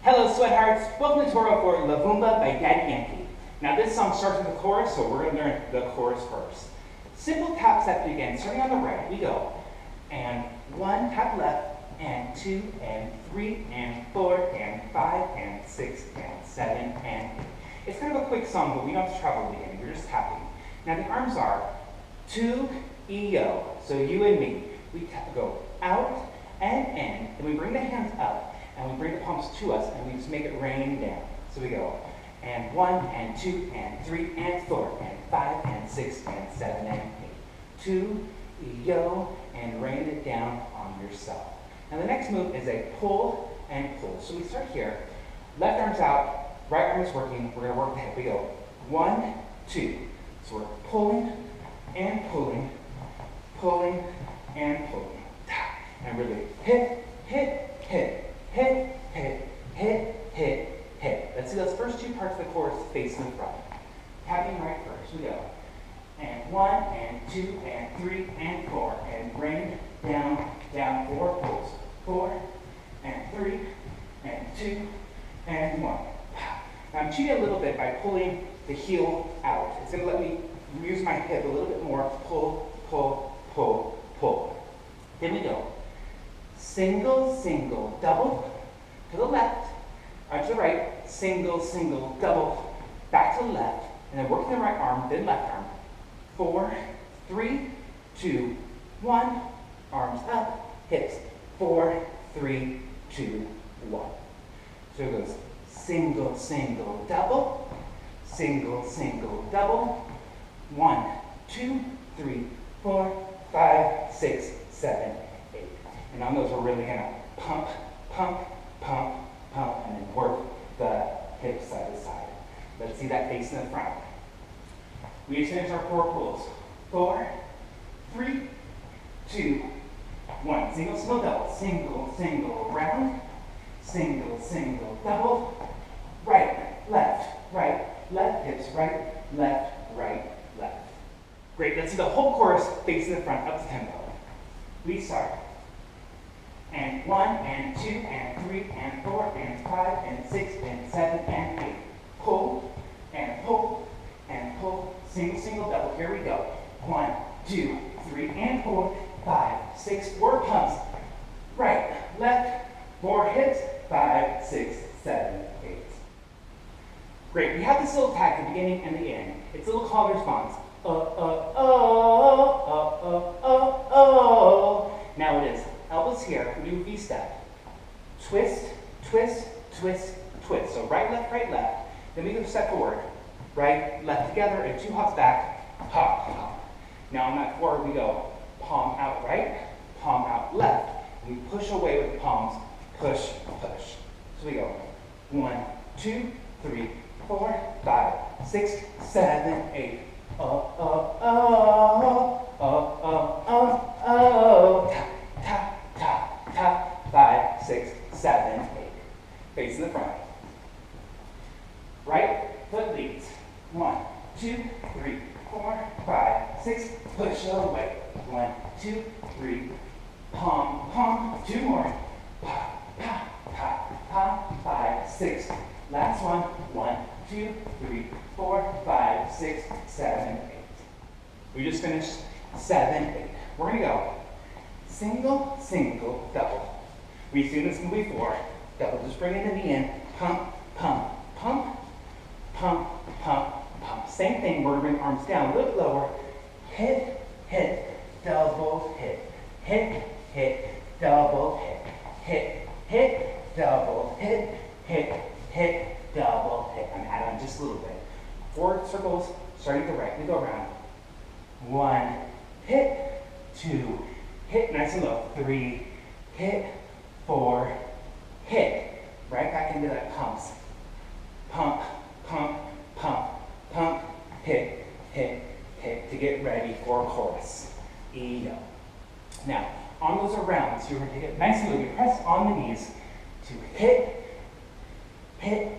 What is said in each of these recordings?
Hello, sweethearts. Welcome to tutorial for Lovumba by Yankee. Now this song starts with the chorus, so we're going to learn the chorus first. Simple tap step again, starting on the right, we go. And 1, tap left, and 2, and 3, and 4, and 5, and 6, and 7, and 8. It's kind of a quick song, but we don't have to travel the beginning, we're just tapping. Now the arms are 2, E-O, so you and me. We go out and in, and we bring the hands up, and we bring the palms to us, and we just make it rain down. So we go, and 1, and 2, and 3, and 4, and 5, and 6, and 7, and 8. 2, yo, and rain it down on yourself. Now the next move is a pull and pull. So we start here, left arm's out, right arm is working, we're gonna work the hip. We go 1, 2. So we're pulling and pulling, pulling and pulling. And really hit, hit, hit, hit, hit, hit, hit, hit. Let's see those first two parts of the chorus facing the front. Tapping right first, we go. And 1, and 2, and 3, and 4, and rain down, down, 4 pulls. 4, and 3, and 2, and 1. Now I'm cheating a little bit by pulling the heel out. It's going to let me use my hip a little bit more. Pull, pull, pull, pull. Then we go. Single, single, double, to the left, or to the right, single, single, double, back to the left, and then working the right arm, then left arm. 4, 3, 2, 1, arms up, hips, 4, 3, 2, 1. So it goes single, single, double, single, single, double, 1, 2, 3, 4, 5, 6, 7, 8. And on those, we're really going to pump, pump, pump, pump, and then work the hips side to side. Let's see that face in the front. We just finished our 4 pulls. 4, 3, 2, 1. Single, single, double. Single, single, round. Single, single, double. Right, left, hips, right, left. Great, let's see the whole chorus facing the front, up to tempo. We start. And 1, and 2, and 3, and 4, and 5, and 6, and 7, and 8. Pull, and pull, and pull. Single, single, double. Here we go. 1, 2, 3, and 4, 5, 6, 4 pumps. Right, left, 4 hips, 5, 6, 7, 8. Great. We have this little tag at the beginning and the end. It's a little call and response. Now it is elbows here. We do V step. Twist, twist, twist, twist. So right, left. Then we go step forward. Right, left together, and 2 hops back. Hop, hop. Now on that forward, we go palm out right, palm out left. And we push away with the palms. Push, push. So we go 1, 2, 3, 4, 5, 6, 7, 8. Tap, tap, tap, 5, 6, 7, 8. Facing the front. Right foot leads. 1, 2, 3, 4, 5, 6. Push away. 1, 2, 3. Palm, palm. 2 more. Pop, pop, pop, pop. 5, 6. Last one. 1, 2, 3, 4, 5, 6, 7, 8. We just finished 7, 8. We're going to go single, single, double. We've seen this move before. Double. Just bring it in the end. Pump, pump, pump, pump, pump, pump. Same thing. We're going to bring arms down a little bit lower. Hit, hit, double, hit. Hit, hit, double, hit. Hit, hit, double, hit. Hit, hit, double, hit. I'm adding on just a little bit. 4 circles, starting at the right. We go around. 1, hit, 2, hit, nice and low. 3, hit, 4, hit. Right back into that pumps. Pump, pump, pump, pump, hit, hit, hit, to get ready for chorus. E-O. Now, on those arounds, you're going to take it nice and low. You press on the knees to hit, hit,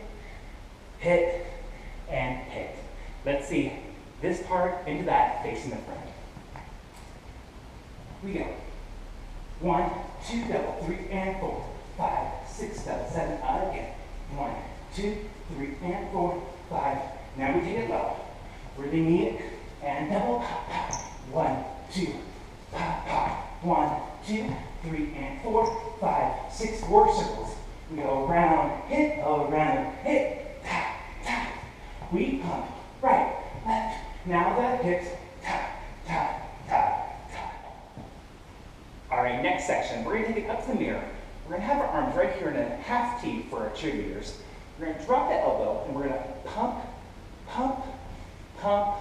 hit, and hit. Let's see this part into that facing the front. We go. 1, 2, double, 3, and 4, 5, 6, 7, 7, again. 1, 2, 3, and 4, 5. Now we take it low. Really knee it and double pop, pop. 1, 2, pop, pop. 1, 2, 3, and 4, 5, 6. 4 circles. We go around, hit, tap, tap. We pump right, left. Now the hips, tap, tap, tap, tap. All right, next section. We're gonna take it up to the mirror. We're gonna have our arms right here in a half T for our cheerleaders. We're gonna drop the elbow and we're gonna pump, pump, pump,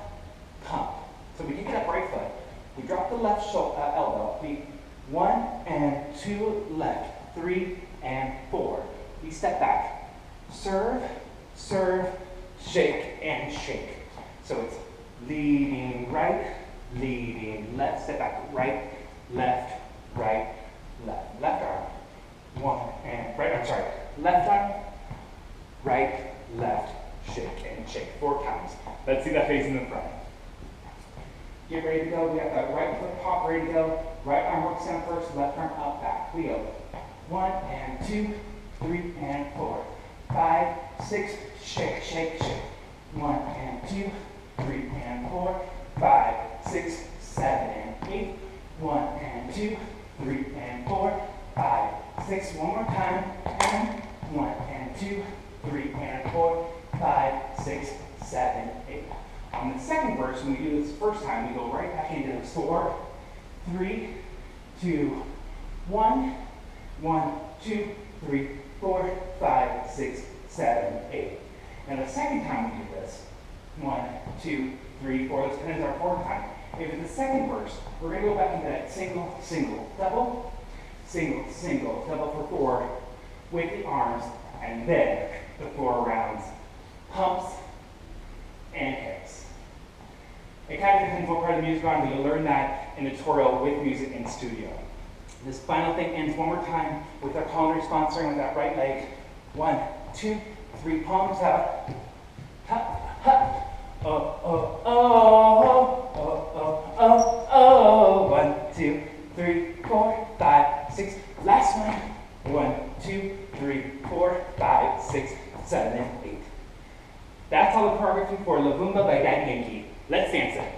pump. So we kick it up right foot. We drop the left elbow. We 1 and 2 left, 3 and 4. We step back. Serve, serve, shake, and shake. So it's leading right, leading left, step back, right, left, right, left. Left arm. 1 and right, I'm sorry. Left arm, right, left, shake, and shake. 4 times. Let's see that face in the front. Get ready to go. We got that right foot pop ready to go. Right arm works down first, left arm up, back. We go. 1 and 2, 3 and 4, 5, 6, shake, shake, shake. 1 and 2, 3 and 4, 5, 6, 7 and 8. 1 and 2, 3 and 4, 5, 6. One more time. And 1 and 2, 3 and 4, 5, 6, 7, 8. On the second verse, when we do this first time, we go right back into this 4, 3, 2, 1, 1, 2, 3, 4, 5, 6, 7, 8. Now the second time we do this, 1, 2, 3, 4, let's finish our 4th time. If it's the second verse, we're going to go back into that single, single, double, single, single, double for 4 with the arms, and then the 4 rounds, pumps, and hips. It kind of depends what part of the music you're on, but you'll learn that in the tutorial with music in studio. This final thing ends one more time with our call and response, starting with that right leg. 1, 2, 3, palms out. Hop, hop. Oh, oh, oh, oh, oh, oh, oh. 1, 2, 3, 4, 5, 6. Last one. 1, 2, 3, 4, 5, 6, 7, 8. That's all the choreography for Lovumba by Yankee. Let's dance it.